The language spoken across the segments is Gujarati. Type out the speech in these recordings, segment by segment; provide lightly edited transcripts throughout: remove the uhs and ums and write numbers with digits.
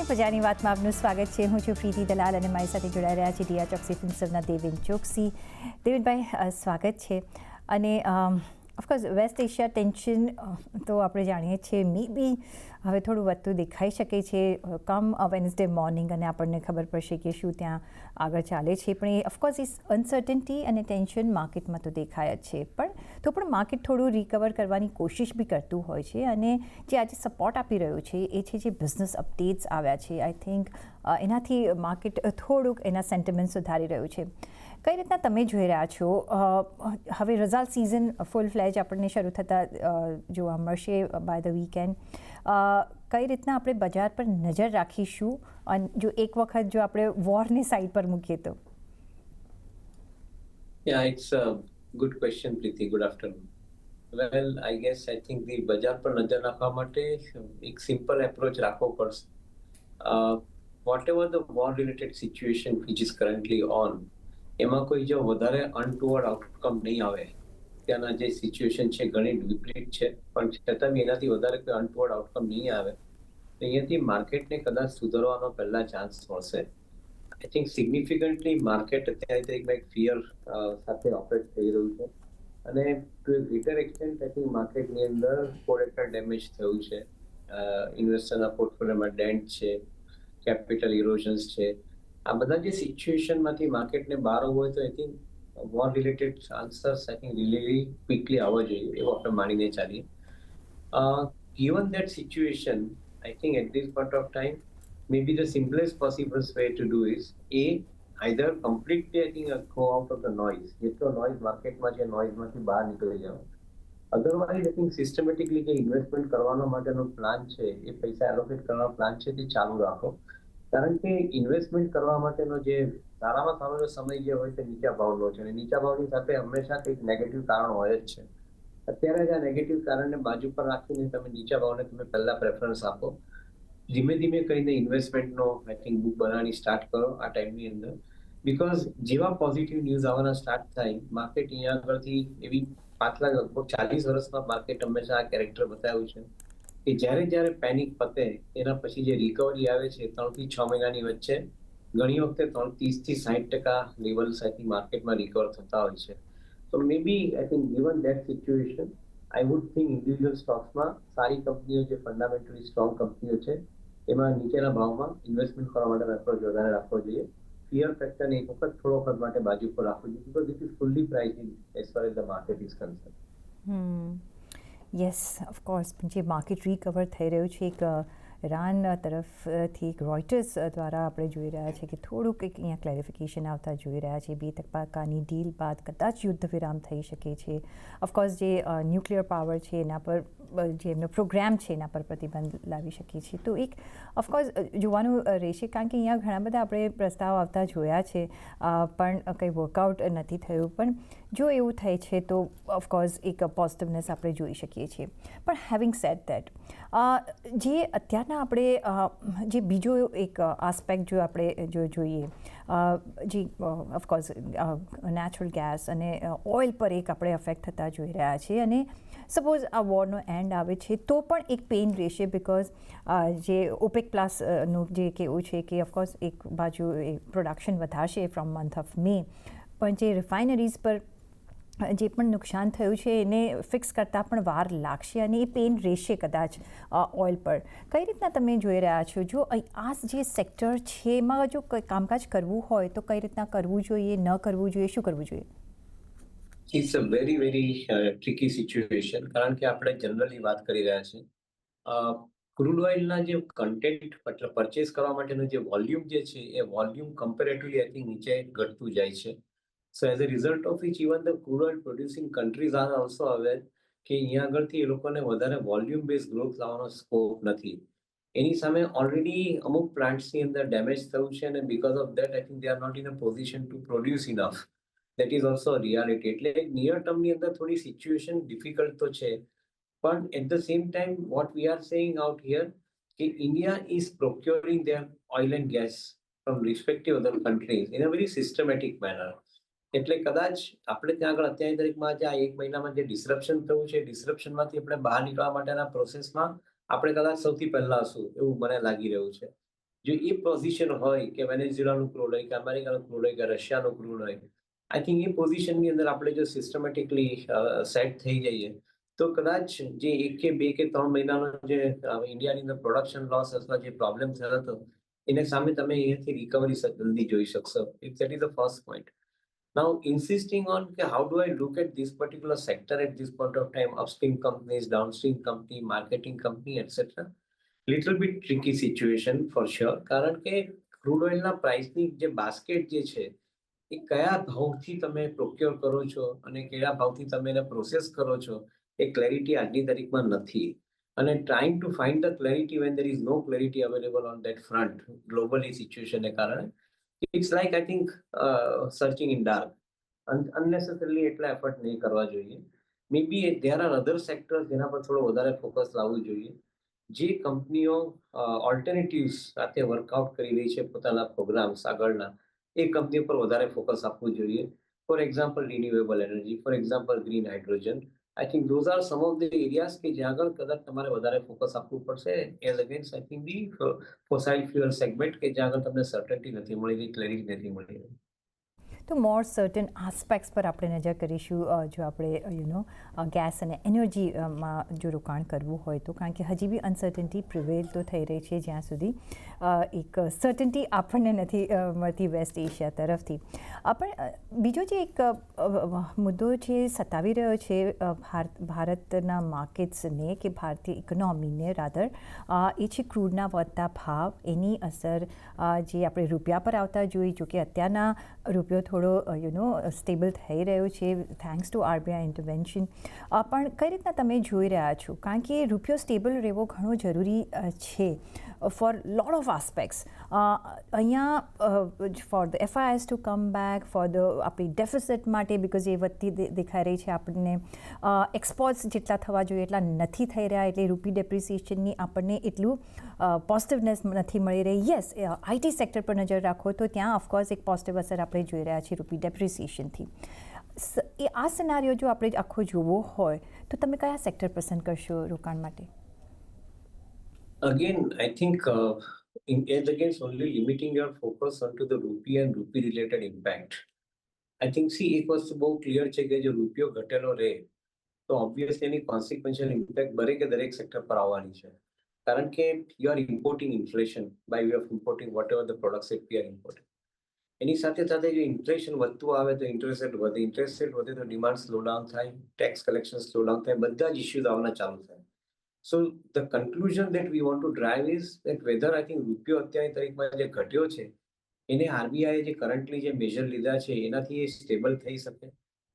આજની બજારની વાતમાં આપનું સ્વાગત છે. હું છું પ્રીતિ દલાલ અને મારી સાથે જોડાઈ રહ્યા છે ડિયા ચોકસી ફિલ્મસરના દેવેન ચોકસી. દેવેનભાઈ, સ્વાગત છે. અને ઓફકોર્સ વેસ્ટ એશિયા ટેન્શન તો આપણે જાણીએ છીએ મે બી હવે થોડું વધતું દેખાઈ શકે છે કમ વેનસડે મોર્નિંગ, અને આપણને ખબર પડશે કે શું ત્યાં આગળ ચાલે છે. પણ એ ઓફકોર્સ એ અનસર્ટન્ટી અને ટેન્શન માર્કેટમાં તો દેખાય જ છે, પણ માર્કેટ થોડું રિકવર કરવાની કોશિશ બી કરતું હોય છે. અને જે આજે સપોર્ટ આપી રહ્યું છે એ છે જે બિઝનેસ અપડેટ્સ આવ્યા છે. આઈ થિંક એનાથી માર્કેટ થોડુંક એના સેન્ટિમેન્ટ સુધારી રહ્યું છે. કઈ રીતના તમે જોઈ રહ્યા છો? હવે રિઝલ્ટ સિઝન ફૂલ ફ્લેજ આપણને શરૂ થતાં જોવા મળશે બાય ધ વીકેન્ડ. કઈ રીતના આપણે બજાર પર નજર રાખીશું, અને જો એક વખત જો આપણે વોરની સાઈડ પર મૂકીએ તો? Yeah, it's a good question, Preeti. Good afternoon. Well, I think the બજાર પર નજર રાખવા માટે એક સિમ્પલ એપ્રોચ રાખવો પડશે. Whatever the war-related situation which is currently on, એમાં કોઈ જો વધારે અનટુવર્ડ આઉટકમ નહીં આવે. ત્યાંના જે સિચ્યુએશન છે ઘણી વિપરીત છે, પણ છતાં બી એનાથી વધારે કોઈ અનટુવર્ડ આઉટકમ નહીં આવે તો અહીંયાથી માર્કેટને કદાચ સુધારવાનો પહેલા ચાન્સ મળશે. આઈ થિંક સિગ્નિફિકન્ટલી માર્કેટ અત્યારે એક ફિયર સાથે ઓપરેટ થઈ રહ્યું છે, અને to a greater extent I think માર્કેટની અંદર કોલેટરલ ડેમેજ થયું છે. ઇન્વેસ્ટરના પોર્ટફોલિયોમાં ડેન્ટ છે, કેપિટલ ઇરોઝન્સ છે. આ બધા જે સિચ્યુએશનમાંથી માર્કેટને બહાર આવવું હોય તો I think war related answers I think really quickly આવવા જોઈએ એવું આપણે માનીને ચાલીએ. Given that situation, I think at this point of time, maybe the simplest possible way to do is either completely I think go out of the noise. જેટલો નોઇઝ માર્કેટમાં છે નોઇઝમાંથી બહાર નીકળી જાવ. અધરવાઇઝ આઈ થિંક સિસ્ટમેટિકલી જે ઇન્વેસ્ટમેન્ટ કરવાનો માટેનો પ્લાન છે, એ પૈસા એલોકેટ કરવાનો પ્લાન છે તે ચાલુ રાખો. કારણ કે ઇન્વેસ્ટમેન્ટ કરવા માટેનો જે સારામાં સારો સમય જે હોય તે નીચા ભાવનો છે, અને નીચા ભાવની સાથે હંમેશા કંઈક નેગેટિવ કારણ હોય જ છે. અત્યારે જ આ નેગેટિવ કારણને બાજુ પર રાખીને તમે નીચા ભાવને તમે પહેલા પ્રેફરન્સ આપો. ધીમે ધીમે કરીને ઇન્વેસ્ટમેન્ટનો આઈ થિંક બુક બનાવવાની સ્ટાર્ટ કરો આ ટાઈમની અંદર. બીકોઝ જેવા પોઝિટિવ ન્યૂઝ આવવાના સ્ટાર્ટ થાય, માર્કેટ અહીંયા આગળથી એવી પાછલા લગભગ 40 વર્ષમાં માર્કેટ હંમેશા આ કેરેક્ટર બતાવ્યું છે કે જ્યારે પેનિક પતે એના પછી જે રિકવરી આવે છે 3 થી 6 મહિનાની વચ્ચે, ઘણી વખતે 30% થી 60% લેવલ્સ આઈ થિંક માર્કેટમાં રિકવર થતા હોય છે. તો maybe I think given that situation, I would think individual સ્ટોક્સમાં સારી કંપનીઓ જે ફંડામેન્ટલી સ્ટ્રોંગ કંપનીઓ છે એમાં નીચેના ભાવમાં ઇન્વેસ્ટમેન્ટ કરવા માટે એપ્રોચ વધારે રાખવો જોઈએ. ફિયર ફેક્ટરને એક વખત થોડો વખત માટે બાજુ પર રાખવું જોઈએ, because it is fully pricing as far as the market is concern. Yes, of course જે માર્કેટ રિકવર થઈ રહ્યું છે, એક ઈરાન તરફથી એક રોઇટર્સ દ્વારા આપણે જોઈ રહ્યા છીએ કે થોડુંક એક અહીંયા ક્લેરિફિકેશન આવતા જોઈ રહ્યા છીએ. 2 તબક્કાની ડીલ બાદ કદાચ યુદ્ધ વિરામ થઈ શકે છે. ઓફકોર્સ જે ન્યુક્લિયર પાવર છે એના પર જે એમનો પ્રોગ્રામ છે એના પર પ્રતિબંધ લાવી શકીએ છીએ. તો એક ઓફકોર્સ જોવાનું રહેશે, કારણ કે અહીંયા ઘણા બધા આપણે પ્રસ્તાવ આવતા જોયા છે, પણ કંઈ વર્કઆઉટ નથી થયું. પણ જો એવું થાય છે તો ઓફકોર્સ એક પોઝિટિવનેસ આપણે જોઈ શકીએ છીએ. પણ હેવિંગ સેડ ધેટ, જે અત્યારના આપણે જે બીજો એક આસ્પેક્ટ જો આપણે જોઈએ, જે ઓફકોર્સ નેચરલ ગેસ અને ઓઇલ પર એક આપણે અફેક્ટ થતા જોઈ રહ્યા છીએ. અને સપોઝ આ વોરનો એન્ડ આવે છે તો પણ એક પેઇન રહેશે, બિકોઝ જે ઓપેક પ્લસનું જે કહેવું છે કે ઓફકોર્સ એક બાજુ એ પ્રોડક્શન વધારશે ફ્રોમ મંથ ઓફ મે, પણ જે રિફાઇનરીઝ પર જે પણ નુકસાન થયું છે એને ફિક્સ કરતાં પણ વાર લાગશે, અને એ પેઇન રહેશે કદાચ ઓઇલ પર. કઈ રીતના તમે જોઈ રહ્યા છો? જો આ જે સેક્ટર છે એમાં જો કામકાજ કરવું હોય તો કઈ રીતના કરવું જોઈએ, ન કરવું જોઈએ, શું કરવું જોઈએ? It's a very very tricky situation, કારણ કે આપણે જનરલી વાત કરી રહ્યા છીએ. ક્રૂડ ઓઇલના જે કન્ટેન્ટ મતલબ પરચેસ કરવા માટેનું જે વોલ્યુમ જે છે એ વોલ્યુમ કમ્પેરેટિવલી આઈ થિંક નીચે ઘટતું જાય છે. સો as a result of which even the crude oil producing countries are also aware કે અહીંયા આગળથી એ લોકોને વધારે વોલ્યુમ બેઝ ગ્રોથ લાવવાનો સ્કોપ નથી. એની સામે ઓલરેડી અમુક પ્લાન્ટ્સની અંદર ડેમેજ થયું છે, અને because of that I think they are not in a position to produce enough. That is also reality. એટલે નિયર ટર્મની અંદર થોડી સિચ્યુએશન ડિફિકલ્ટ તો છે, પણ at the same time what we are saying out here કે India is procuring their oil and gas from respective other countries in a very systematic manner. એટલે કદાચ આપણે ત્યાં આગળ અત્યારની તારીખમાં જે આ 1 મહિનામાં જે ડિસ્રપ્શન થયું છે, ડિસ્રપ્શનમાંથી આપણે બહાર નીકળવા માટેના પ્રોસેસમાં આપણે કદાચ સૌથી પહેલા હશું એવું મને લાગી રહ્યું છે. જો એ પોઝિશન હોય કે વેનેઝુએલાનું ક્રૂડ હોય કે અમેરિકાનું ક્રૂડ હોય કે રશિયાનું ક્રૂડ હોય, આઈ થિંક એ પોઝિશનની અંદર આપણે જો સિસ્ટમેટિકલી સેટ થઈ જઈએ તો કદાચ જે 1 કે 2 કે 3 મહિનાનો જે ઇન્ડિયાની અંદર પ્રોડક્શન લોસ અથવા જે પ્રોબ્લેમ થયો હતો એને સામે તમે અહીંયાથી રિકવરી જલ્દી જોઈ શકશો. That is the first point. Now, insisting on okay, how do I look at this particular sector at this point of time, upstream companies, downstream company, marketing company, etc. Little bit tricky situation for sure. કારણ કે ક્રૂડ ઓઇલના પ્રાઇસની જે બાસ્કેટ જે છે એ કયા ભાવથી તમે પ્રોક્યોર કરો છો અને કયા ભાવથી તમે એને પ્રોસેસ કરો છો એ ક્લેરિટી આજની તારીખમાં નથી. અને trying to find the clarity when there is no clarity available on that front globally સિચ્યુએશનને કારણે it's like I think searching in dark. Unnecessarily એટલા એફર્ટ નહીં કરવા જોઈએ. Maybe there are other sectors જેના પર થોડો વધારે ફોકસ લાવવું જોઈએ. જે કંપનીઓ ઓલ્ટરનેટિવ્સ સાથે વર્કઆઉટ કરી રહી છે પોતાના પ્રોગ્રામ્સ આગળના, એ કંપનીઓ પર વધારે ફોકસ આપવું જોઈએ. For example renewable energy, for example green hydrogen. I think those are some of the areas કે જ્યાં આગળ કદાચ તમારે વધારે ફોકસ આપવું પડશે as against I think the fossil fuel segment કે જ્યાં આગળ તમને સર્ટન્ટી નથી મળી રહી, ક્લેરિટી નથી મળી રહી. તો મોર સર્ટન આસ્પેક્ટ્સ પર આપણે નજર કરીશું જો આપણે ગેસ અને એનર્જીમાં જો રોકાણ કરવું હોય તો, કારણ કે હજી બી અનસર્ટન્ટી પ્રિવેલ તો થઈ રહી છે જ્યાં સુધી એક સર્ટન્ટી આપણને નથી મળતી વેસ્ટ એશિયા તરફથી. પણ બીજો જે એક મુદ્દો છે સતાવી રહ્યો છે ભારતના માર્કેટ્સને કે ભારતીય ઇકોનોમીને રાધર, એ છે ક્રૂડના વધતા ભાવ, એની અસર જે આપણે રૂપિયા પર આવતા જોઈ. જો કે અત્યારના રૂપિયો થોડો સ્ટેબલ થઈ રહ્યો છે થેન્ક્સ ટુ આરબીઆઈ ઇન્ટરવેન્શન. પણ કઈ રીતના તમે જોઈ રહ્યા છો? કારણ કે રૂપિયો સ્ટેબલ રહેવો ઘણો જરૂરી છે ફોર લોટ ઓફ આસ્પેક્ટ્સ. અહીંયા for the FIIs to come back, for the આપણી ડેફિસિટ માટે, બિકોઝ એ વધતી દેખાઈ રહી છે આપણને. એક્સપોર્ટ્સ જેટલા થવા જોઈએ એટલા નથી થઈ રહ્યા, એટલે રૂપી ડેપ્રિસિએશનની આપણને એટલું પોઝિટિવનેસ નથી મળી રહી. યસ, આઈટી સેક્ટર પર નજર રાખો તો ત્યાં ઓફકોર્સ એક પોઝિટિવ અસર આપણે જોઈ રહ્યા છીએ રૂપી ડેપ્રિસિએશનથી. એ આ સિનારીઓ જો આપણે આખો જોવો હોય તો તમે કયા સેક્ટર પસંદ કરશો રોકાણ માટે? Again, I think as against only limiting your focus onto the rupee and rupee related impact. I think see એક વસ્તુ બહુ ક્લિયર છે કે જો રૂપિયો ઘટેલો રહે તો ઓબ્વિયસલી એની કોન્સિક્વન્શિયલ ઇમ્પેક્ટ દરેક સેક્ટર પર આવવાની છે. કારણ કે you are importing inflation by way of importing whatever the products that we are importing. એની સાથે સાથે જો ઇન્ફ્લેશન વધતું આવે તો ઇન્ટરેસ્ટ રેટ વધે, ઇન્ટરેસ્ટ રેટ વધે તો ડિમાન્ડ સ્લો ડાઉન થાય, ટેક્સ કલેક્શન સ્લો ડાઉન થાય, બધા જ ઇશ્યુઝ આવવાના ચાલુ થાય. So the conclusion that we want to drive is that whether I think રૂપિયો અત્યારની તારીખમાં જે ઘટ્યો છે એને આરબીઆઈ જે કરન્ટલી જે મેજર લીધા છે એનાથી એ સ્ટેબલ થઈ શકે.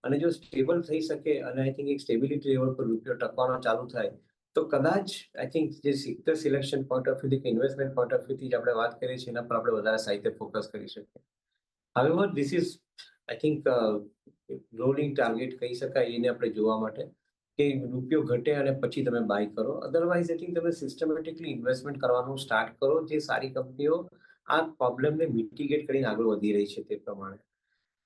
અને જો સ્ટેબલ થઈ શકે અને આઈ થિંક એક સ્ટેબિલિટી લેવલ પર રૂપિયો ટકવાનો ચાલુ થાય તો કદાચ આઈ થિંક જે સેક્ટર સિલેક્શન પોઈન્ટ ઓફ વ્યૂથી કે ઇન્વેસ્ટમેન્ટ પોઈન્ટ ઓફ વ્યૂથી જે આપણે વાત કરીએ છીએ એના પર આપણે વધારે સાહિત્ય ફોકસ કરી શકીએ. However, this is I think rolling target કહી શકાય એને આપણે જોવા માટે કે રૂપિયો ઘટે અને પછી તમે બાય કરો. અધરવાઇઝ આઈ થિંક તમે સિસ્ટમેટિકલી ઇન્વેસ્ટમેન્ટ કરવાનું સ્ટાર્ટ કરો જે સારી કંપનીઓ આ પ્રોબ્લેમને મિટિગેટ કરીને આગળ વધી રહી છે તે પ્રમાણે.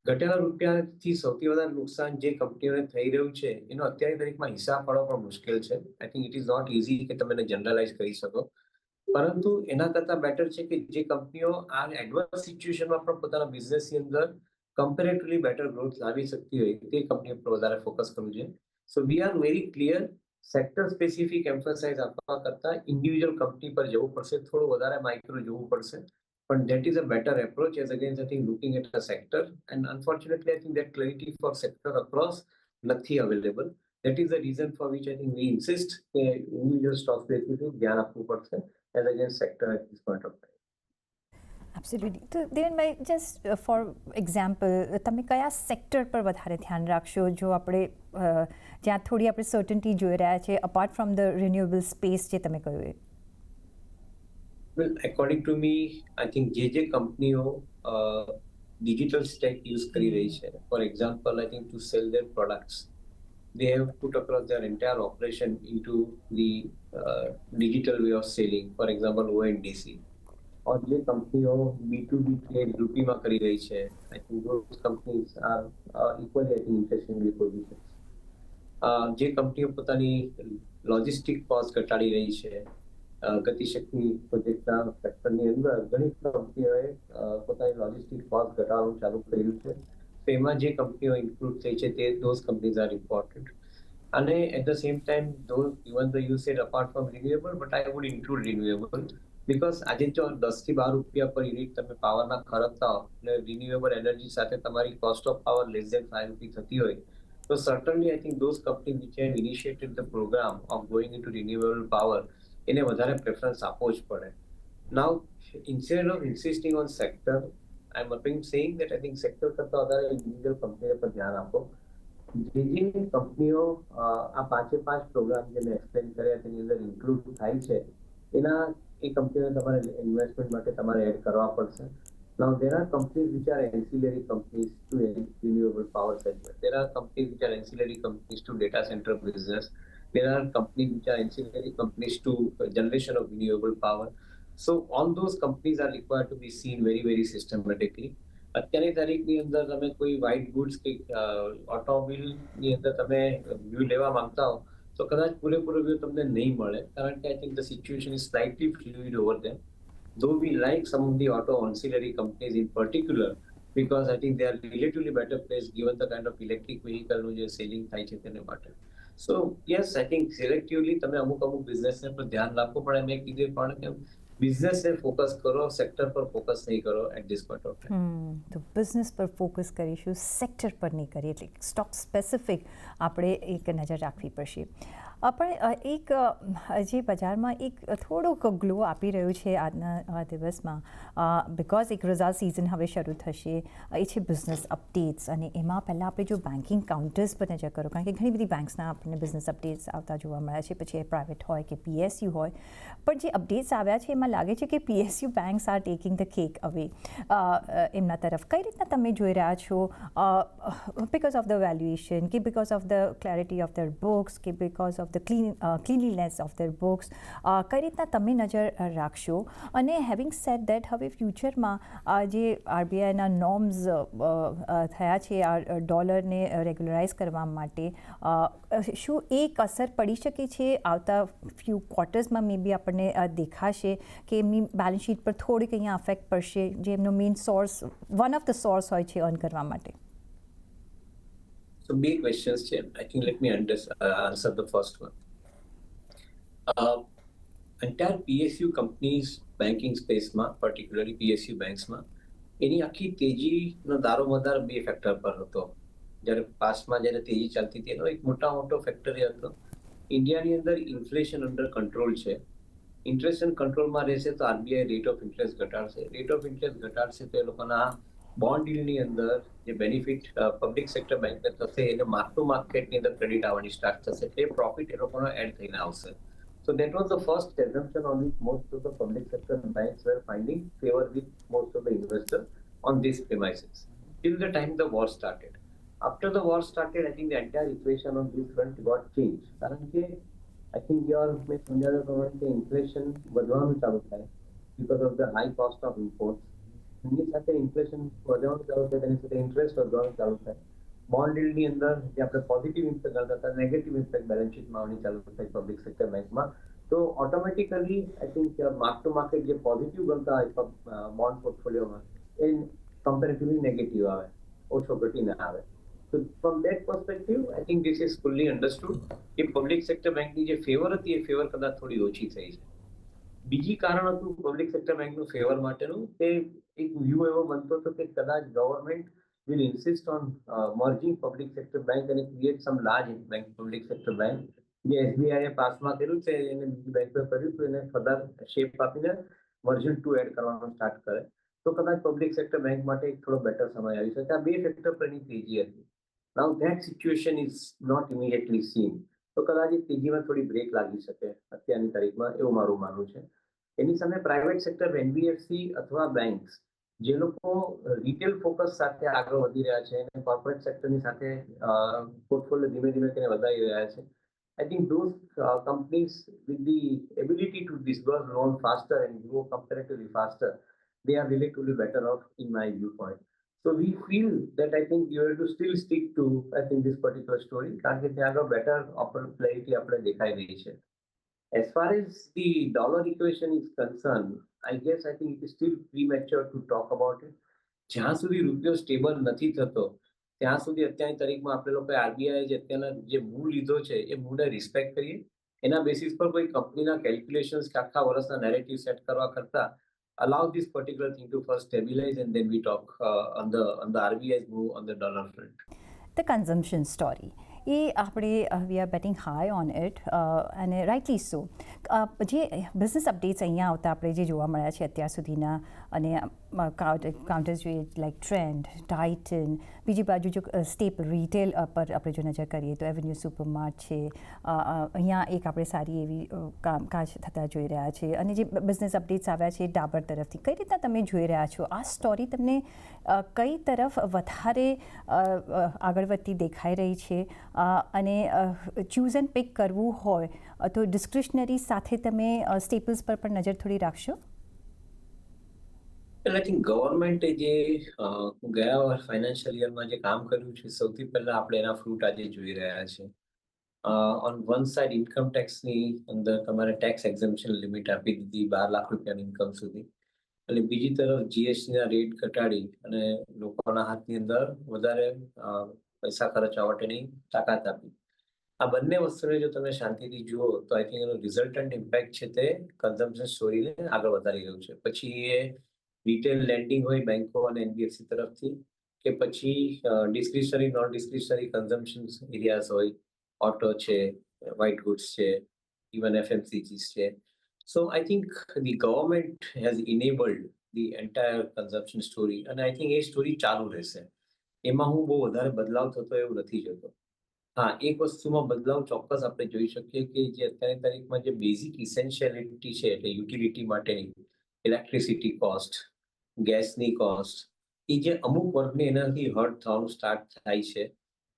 ઘટેલા રૂપિયાથી સૌથી વધારે નુકસાન જે કંપનીઓને થઈ રહ્યું છે એનો અત્યારની તારીખમાં હિસાબ પાડવો પણ મુશ્કેલ છે. I think it is not easy કે તમે એને જનરલાઇઝ કરી શકો. પરંતુ એના કરતાં બેટર છે કે જે કંપનીઓ આ એડવર્સ સિચ્યુએશનમાં પણ પોતાના બિઝનેસની અંદર કમ્પેરેટિવલી બેટર ગ્રોથ લાવી શકતી હોય તે કંપનીઓ પર વધારે ફોકસ કરવું જોઈએ. So we are very clear, sector specific emphasize આપવા કરતાં ઇન્ડિવિજ્યુઅલ કંપની પર જવું પડશે, થોડું વધારે માઇક્રો જોવું પડશે. પણ that is a better approach as against I think looking at a sector, and unfortunately I think that clarity for sector across નથી available. That is the reason for which I think we insist કે individual stock specific ધ્યાન આપવું પડશે as against sector at this point of time. Absolutely. તો દેવનભાઈ, જસ્ટ ફોર એક્ઝામ્પલ, તમે કયા સેક્ટર પર વધારે ધ્યાન રાખશો જો આપણે જ્યાં થોડી આપણે સર્ટન્ટી જોઈ રહ્યા છે apart from the renewable space જે તમે કહ્યું એ? Well, according to me, I think જે કંપનીઓ digital stack use કરી રહી છે, for example, I think to sell their products, they have put across their entire operation into the digital way of selling, for example, ONDC. और જે કંપનીઓ B2B ટ્રેડ રૂપીમાં કરી રહી છે, I think those companies are equally I think interestingly positioned. જે કંપનીઓ પોતાની લોજિસ્ટિક કોસ્ટ ઘટાડી રહી છે, ગતિશક્તિ પ્રોજેક્ટના સેક્ટરની અંદર ઘણી કંપનીઓએ પોતાની લોજિસ્ટિક કોસ્ટ ઘટાડવાનું ચાલુ કર્યું છે. તેમાં જે કંપનીઓ ઇન્ક્લુડ થઈ છે તે those companies are important. અને at the same time, though even though you said apart from renewable, but I would include renewable because આજે જો 10 થી 12 રૂપિયા પર યુનિટ તમે પાવરના ખર્ચતા હો અને રિન્યુએબલ એનર્જી સાથે તમારી cost of power less than 5 rupee થતી હોય તો certainly I think those companies which have initiated the program of going into renewable power એને વધારે પ્રેફરન્સ આપવો જ પડે. Now, instead of insisting on sector, I'm again saying that I think sector કરતા વધારે individual કંપનીઓ પર ધ્યાન આપો. જે કંપનીઓ આ 5 પ્રોગ્રામ જે મેં એક્સપ્લેન કર્યા તેની અંદર ઇન્ક્લુડ થાય છે એના એ કંપનીઓને તમારે ઇન્વેસ્ટમેન્ટ માટે તમારે એડ કરવા પડશે. Now there are companies which are ancillary companies to renewable power segment. There are companies which are ancillary companies to data center business. There are companies which are ancillary companies to generation of renewable power. So all those companies are required to be seen very, very systematically. અત્યારની તારીખની અંદર તમે કોઈ વ્હાઇટ ગુડ્સ કે ઓટોમોબાઈલની અંદર તમે વ્યૂ લેવા માંગતા હો તો કદાચ પૂરેપૂરો વ્યૂ તમને નહીં મળે કારણ કે I think the situation is slightly fluid over them. Though we like some of the auto ancillary companies in particular, because I think they are relatively better placed given the kind of electric vehicle નું જે સેલિંગ થાય છે તેને માટે. So yes, I think selectively તમે અમુક બિઝનેસને પર ધ્યાન રાખો પણ મેં કીધું પણ કે બિઝનેસને ફોકસ કરો, સેક્ટર પર ફોકસ નહીં કરો at this point of time. તો બિઝનેસ પર ફોકસ કરીશું, સેક્ટર પર નહીં કરીએ, એટલે સ્ટોક સ્પેસિફિક આપણે એક નજર રાખવી પડશે. પણ એક જે બજારમાં એક થોડોક ગ્લો આપી રહ્યું છે આજના દિવસમાં બિકોઝ એક રિઝલ્ટ સિઝન હવે શરૂ થશે એ છે બિઝનેસ અપડેટ્સ. અને એમાં પહેલાં આપણે જો બેન્કિંગ કાઉન્ટર્સ પર નજર કરો કારણ કે ઘણી બધી બેંક્સના આપણને બિઝનેસ અપડેટ્સ આવતા જોવા મળ્યા છે, પછી એ પ્રાઇવેટ હોય કે PSU હોય. પણ જે અપડેટ્સ આવ્યા છે એમાં લાગે છે કે PSU banks are taking the cake away એમના તરફ. કઈ રીતના તમે જોઈ રહ્યા છો બિકોઝ ઓફ ધ વેલ્યુએશન કે because of the clarity of their books કે because of the cleanliness of their books, કઈ રીતના તમે નજર રાખશો? અને હેવિંગ સેડ દેટ હવે ફ્યુચરમાં જે RBIના નોર્મ્સ થયા છે આ ડોલરને રેગ્યુલરાઇઝ કરવા માટે, શું એક અસર પડી શકે છે આવતા ફ્યુ ક્વાર્ટર્સમાં? મે બી આપણને દેખાશે કે એમની બેલેન્સ શીટ પર થોડીક અહીંયા અફેક્ટ પડશે જે એમનો main source one of the source હોય છે અર્ન કરવા માટે. So big questions here. I think let me answer the first one. Entire PSU companies banking space માં particularly PSU banks માં એની આખી તેજીનો દારોમદાર બે ફેક્ટર પર હતો. જ્યારે પાસ્ટમાં જ્યારે તેજી ચાલતી હતી એનો એક મોટો ફેક્ટર એ હતો ઇન્ડિયાની અંદર ઇન્ફ્લેશન અંડર કંટ્રોલ છે. ઇન્ફ્લેશન કંટ્રોલમાં રહેશે તો RBI રેટ ઓફ ઇન્ટરેસ્ટ ઘટાડશે. રેટ ઓફ ઇન્ટરેસ્ટ ઘટાડશે તો એ લોકોના બોન્ડ ડીલની અંદર જે બેનિફિટ પબ્લિક સેક્ટર બેંકને થશે એને માર્ક ટુ માર્કેટની અંદર ક્રેડિટ આવવાની સ્ટાર્ટ થશે એટલે પ્રોફિટ એ લોકોનો એડ થઈને આવશે. So that was the first assumption on which most of the public sector banks were finding favor with most of the investors on these premises till the time the war started. After the war started, I think the entire equation on this front got changed. કારણ કે I think your મેં સમજાવ્યા પ્રમાણે કે ઇન્ફ્લેશન વધવાનું ચાલુ થાય because of the high cost of imports. એની સાથે ઇન્ફ્લેશન વધવાનું ચાલુ થાય તેની સાથે ઇન્ટરેસ્ટ વધવાનું ચાલુ થાય. બોન્ડ યીલ્ડની અંદર જે આપણે પોઝિટિવ ઇમ્પેક્ટ ગણતા હતા નેગેટિવ ઇમ્પેક્ટ બેલેન્સ શીટમાં આવવાની ચાલુ થાય પબ્લિક સેક્ટર બેંકમાં. તો automatically I think mark to market જે પોઝિટિવ ગણતા હોય બોન્ડ પોર્ટફોલિયોમાં એ કમ્પેરેટિવલી નેગેટિવ આવે, ઓછો ઘટીને આવે. So from that perspective, I think this is fully understood કે પબ્લિક સેક્ટર બેંકની જે ફેવર હતી એ ફેવર કદાચ થોડી ઓછી થઈ છે. બીજી કારણ હતું પબ્લિક સેક્ટર બેંકનું ફેવર માટેનું કે એક વ્યૂ એવો બનતો હતો કે કદાચ government will insist on merging public sector bank and create some large bank public sector bank. જે SBI એ પાસમાં કર્યું છે એને બીજી બેંક પર કર્યું તો એને ફર્ધર શેપ આપીને વર્ઝન 2 એડ કરવાનું સ્ટાર્ટ કરે તો કદાચ પબ્લિક સેક્ટર બેંક માટે એક થોડો બેટર સમય આવી શકે. આ બે ફેક્ટર પરની તેજી હતી. Now that situation is not immediately seen. તો કદાચ એ તેજીમાં થોડી બ્રેક લાગી શકે અત્યારની તારીખમાં એવું મારું માનવું છે. એની સામે પ્રાઇવેટ સેક્ટર NBFC અથવા બેંક્સ જે લોકો રિટેલ ફોકસ સાથે આગળ વધી રહ્યા છે અને કોર્પોરેટ સેક્ટરની સાથે પોર્ટફોલિયો ધીમે ધીમે કરીને વધારી રહ્યા છે. I think those companies with the ability to disburse loan faster and grow comparatively faster, they are relatively better off in my viewpoint. So we feel that I think you have to still stick to I think this particular story કારણ કે ત્યાં આગળ better clarity આપણે દેખાઈ રહી છે. As far as the dollar equation is concerned, I think it is still premature to talk about it. જ્યાં સુધી રૂપિયો સ્ટેબલ નથી થતો ત્યાં સુધી અત્યારની તારીખમાં આપણે લોકો આરબીઆઈ જે અત્યારના જે મૂળ લીધો છે એ મૂળને રિસ્પેક્ટ કરીએ. એના બેસિસ પર કોઈ કંપનીના કેલ્ક્યુલેશન્સ કે આખા વર્ષના નેરેટિવ સેટ કરવા કરતા allow this particular thing to first stabilize and then we talk on the RBI's move on the dollar front. The consumption story. એ આપણે we are batting high on it અને રાઇટલી સો. જે બિઝનેસ અપડેટ્સ અહીંયા આવતા આપણે જે જોવા મળ્યા છે અત્યાર સુધીના અને કાઉન્ટર્સ જોઈએ લાઈક ટ્રેન્ડ, ટાઇટન, બીજી બાજુ જો સ્ટેપલ રિટેલ પર આપણે જો નજર કરીએ તો એવન્યુ સુપરમાર્ટ છે, અહીંયા એક આપણે સારી એવી કામકાજ થતા જોઈ રહ્યા છે. અને જે બિઝનેસ અપડેટ્સ આવ્યા છે ડાબર તરફથી, કઈ રીતના તમે જોઈ રહ્યા છો આ સ્ટોરી? તમને કઈ તરફ વધારે આગળ વધતી દેખાઈ રહી છે? અને ચૂઝ એન્ડ પિક કરવું હોય તો ડિસ્ક્રિશનરી સાથે તમે સ્ટેપલ્સ પર પણ નજર થોડી રાખશો? આઈ થિંક ગવર્મેન્ટે જે ગયા ફાઇનાન્શિયલ યરમાં જે કામ કર્યું છે સૌથી પહેલા આપણે એના ફ્રૂટ આજે જોઈ રહ્યા છે. ઓન વન સાઇડ ઇન્કમ ટેક્સની અંદર તમારે ટેક્સ એક્ઝમ્પશન લિમિટ આપી દીધી 12 લાખ રૂપિયાની ઇન્કમ સુધી, અને બીજી તરફ જીએસટીના રેટ ઘટાડી અને લોકોના હાથની અંદર વધારે પૈસા ખર્ચવા માટેની તાકાત આપી. આ બંને વસ્તુને જો તમે શાંતિથી જુઓ તો આઈ થિંક એનો રિઝલ્ટન્ટ ઇમ્પેક્ટ છે તે કન્ઝમ્પશન સ્ટોરીને આગળ વધારી રહ્યું છે. પછી એ રિટેલ લેન્ડિંગ હોય બેંકો અને એનબીએફસી તરફથી, કે પછી discretionary non discretionary consumption areas હોય, ઓટો છે, વ્હાઇટ ગુડ્સ છે, ઇવન એફએમસીજીસ છે. So I think the government has enabled the entire consumption story and I think A story ચાલુ રહેશે. એમાં હું બહુ વધારે બદલાવ થતો એવું નથી જોતો. હા, એક વસ્તુમાં બદલાવ ચોક્કસ આપણે જોઈ શકીએ કે જે અત્યારની તારીખમાં જે બેઝિક ઇસેન્શિયાલિટી છે એટલે યુટિલિટી માટેની ઇલેક્ટ્રિસિટી કોસ્ટ, ગેસની કોસ્ટ, એ જે અમુક વર્ગને એનાથી હર્ટ થવાનું સ્ટાર્ટ થાય છે.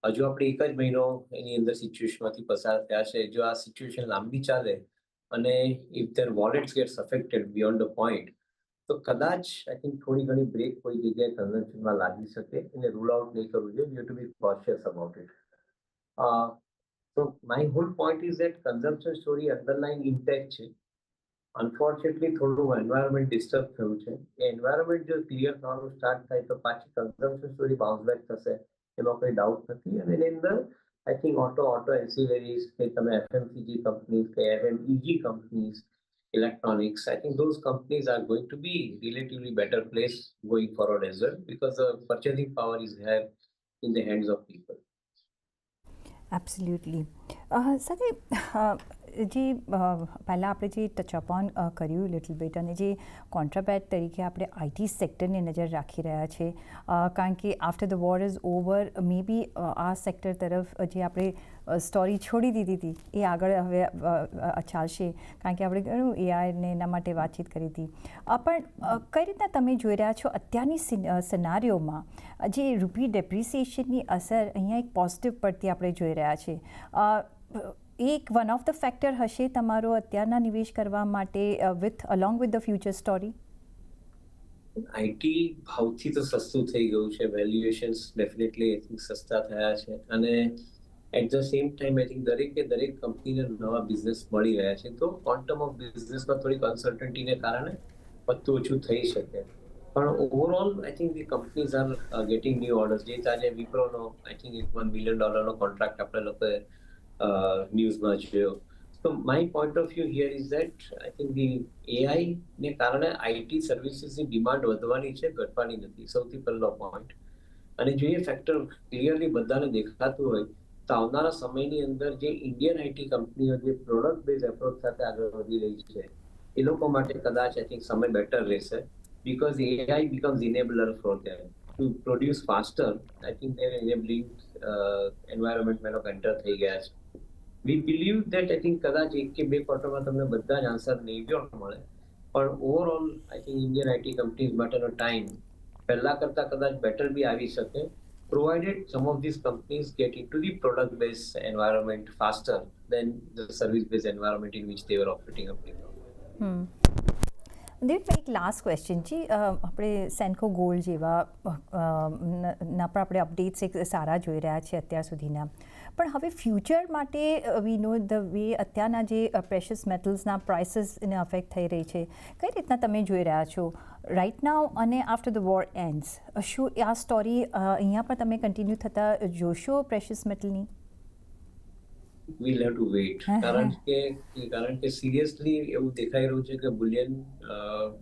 હજુ આપણે એક જ મહિનો એની અંદર સિચ્યુએશનમાંથી પસાર થયા છે. જો આ સિચ્યુએશન લાંબી ચાલે અને if their wallets gets affected beyond a point, તો કદાચ આઈ થિંક થોડી ઘણી બ્રેક કોઈ જગ્યાએ કન્ઝમ્પશનમાં લાગી શકે. એને રૂલ આઉટ નહીં કરવું જોઈએ. You to be cautious about it. So my whole point is that consumption story underlying intact છે. અનફોર્ચ્યુનેટલી થોડું એન્વાયરમેન્ટ ડિસ્ટર્બ થયું છે. એ એન્વાયરમેન્ટ જો ક્લિયર થવાનું સ્ટાર્ટ થાય તો પાછી કન્ઝમ્પશન સ્ટોરી બાઉન્સ બેક થશે, એમાં કોઈ ડાઉટ નથી. અને એની અંદર I think auto ancillaries, FMCG companies, FMEG companies, electronics, I think those companies are going to be relatively better placed going forward as well because the purchasing power is here in the hands of people. Absolutely. સાથે જે પહેલાં આપણે જે ટચ અપોન કર્યું લિટલ બિટ, અને જે કોન્ટ્રાબેટ તરીકે આપણે આઈટી સેક્ટરને નજર રાખી રહ્યા છે, કારણ કે after the war is over maybe આ સેક્ટર તરફ જે આપણે સ્ટોરી છોડી દીધી હતી એ આગળ હવે ચાલશે, કારણ કે આપણે ઘણું એઆઈને એના માટે વાતચીત કરી હતી. પણ કઈ રીતના તમે જોઈ રહ્યા છો અત્યારની સિનારીઓમાં જે રૂપી ડેપ્રિસિએશનની અસર અહીંયા એક પોઝિટિવ પડતી આપણે જોઈ રહ્યા છે? એક વન ઓફ ધ ફેક્ટર હશે તમારો અત્યારના નિવેશ કરવા માટે along with the future story? IT ભાવથી તો સસ્તું થઈ ગયું છે, વેલ્યુએશન્સ ડેફિનેટલી આઈ થિંક સસ્તા થયા છે, અને at the same time I think દરેક કંપનીને નવા બિઝનેસ મળી રહ્યા છે. તો ક્વોન્ટમ ઓફ બિઝનેસમાં થોડીક અનસર્ટન્ટીને કારણે વધતું ઓછું થઈ શકે. પણ overall I think the companies are getting new orders. જે આજે વિપ્રોનો આઈ થિંક $1 billion કોન્ટ્રાક્ટ આપણે લોકોએ ન્યૂઝમાં જોયો. તો my point of view here is that I think the એઆઈને કારણે આઈટી સર્વિસીસની ડિમાન્ડ વધવાની છે, ઘટવાની નથી. સૌથી પહેલો પોઈન્ટ. અને જો એ ફેક્ટર ક્લિયરલી બધાને દેખાતું હોય તો આવનારા સમયની અંદર જે ઇન્ડિયન આઈટી કંપનીઓ જે પ્રોડક્ટ બેઝ એપ્રોચ સાથે આગળ વધી રહી છે એ લોકો માટે કદાચ આઈ થિંક સમય બેટર રહેશે, because AI becomes enabler for them to produce faster. I think they're enabling environment में लोग enter થઈ ગયા છે. We believe that I think કદાચ એક કે બે ક્વાર્ટરમાં તમને બધા જ આન્સર નહીં પણ મળે, પણ overall I think Indian IT companies માટેનો ટાઈમ પહેલા કરતાં કદાચ બેટર બી આવી શકે, provided some of these companies get into the product based environment faster than the service based environment in which they were operating up till now. Devbhai, એક લાસ્ટ ક્વેશ્ચન છે. આપણે સેન્કો ગોલ્ડ જેવા ના પણ આપણે અપડેટ્સ એક સારા જોઈ રહ્યા છીએ અત્યાર સુધીના, પણ હવે ફ્યુચર માટે વી નો ધ વે અત્યારના જે પ્રેશિયસ મેટલ્સના પ્રાઇસીસને અફેક્ટ થઈ રહી છે, કઈ રીતના તમે જોઈ રહ્યા છો રાઇટ નાઉ અને આફ્ટર ધ વોર એન્ડ્સ? શું આ સ્ટોરી અહીંયા પણ તમે કન્ટિન્યુ થતા જોશો precious મેટલની? we'll have to wait. કારણ કે સિરિયસલી એવું દેખાઈ રહ્યું છે કે બુલિયન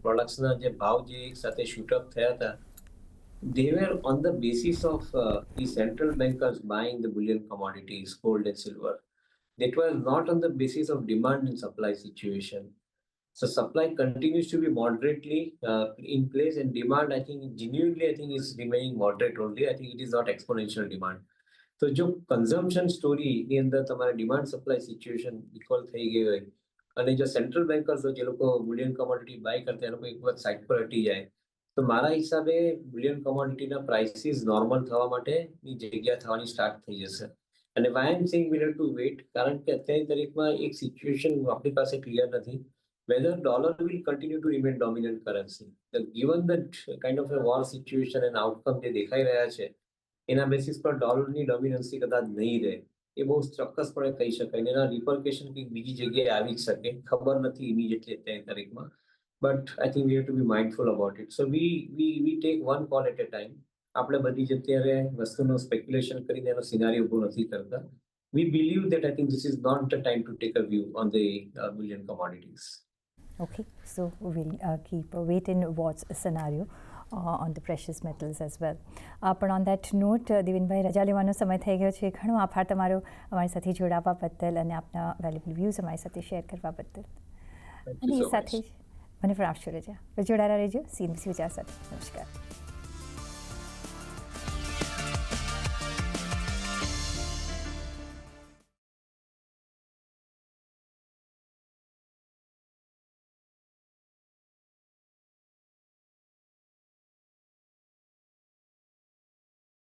પ્રોડક્ટ્સના જે ભાવ જે એક સાથે શૂટઅપ થયા હતા, they were on the basis of the central bankers buying the bullion commodities, gold and silver. That was not on the basis of demand and supply situation. So supply continues to be moderately in place, and demand, I think, genuinely, I think, is remaining moderate only. I think it is not exponential demand. તો જો કન્ઝમ્પશન સ્ટોરીની અંદર તમારે ડિમાન્ડ સપ્લાય સિચ્યુએશન ઇક્વલ થઈ ગઈ હોય અને જો સેન્ટ્રલ બેન્કર્સ જે લોકો બુલિયન કોમોડિટી બાય કરતા એ લોકો એક વખત સાઇડ પર હટી જાય, તો મારા હિસાબે બુલિયન કોમોડિટીના પ્રાઇસીસ નોર્મલ થવા માટેની જગ્યા થવાની સ્ટાર્ટ થઈ જશે. અને why am saying we have to wait, કારણ કે અત્યારની તારીખમાં એક સિચ્યુએશન આપણી પાસે ક્લિયર નથી whether dollar will continue to remain dominant currency. Given that kind of a war situation and outcome જે દેખાઈ રહ્યા છે, એના બેસિસ પર ડોલરની ડોમિનન્સી કદાચ નહીં રહે, એ બહુ ચોક્કસપણે કહી શકાય. એના રિપર્કેશન કંઈક બીજી જગ્યાએ આવી જ શકે, ખબર નથી ઇમિડિયેટલી અત્યારની તારીખમાં. But I think we have to be mindful about it. So we take one call at a time. આપણે બધી જ અત્યારે વસ્તુનું સ્પેક્યુલેશન કરીને એનો સિનારી ઊભો નથી કરતા. We believe that I think this is not the time to take a view on the bullion commodities. Okay, so we'll keep a wait and watch scenario on the precious metals as well. પણ on that note, દેવેનભાઈ, રજા લેવાનો સમય થઈ ગયો છે. ઘણો આભાર તમારો અમારી સાથે જોડાવા બદલ અને આપના વેલ્યુબલ વ્યૂઝ અમારી સાથે શેર કરવા બદલ. અને એ સાથે જ મને પણ આપશો રજા. જોડાયેલા રહેજો CNBC વિચાર સાથે. નમસ્કાર.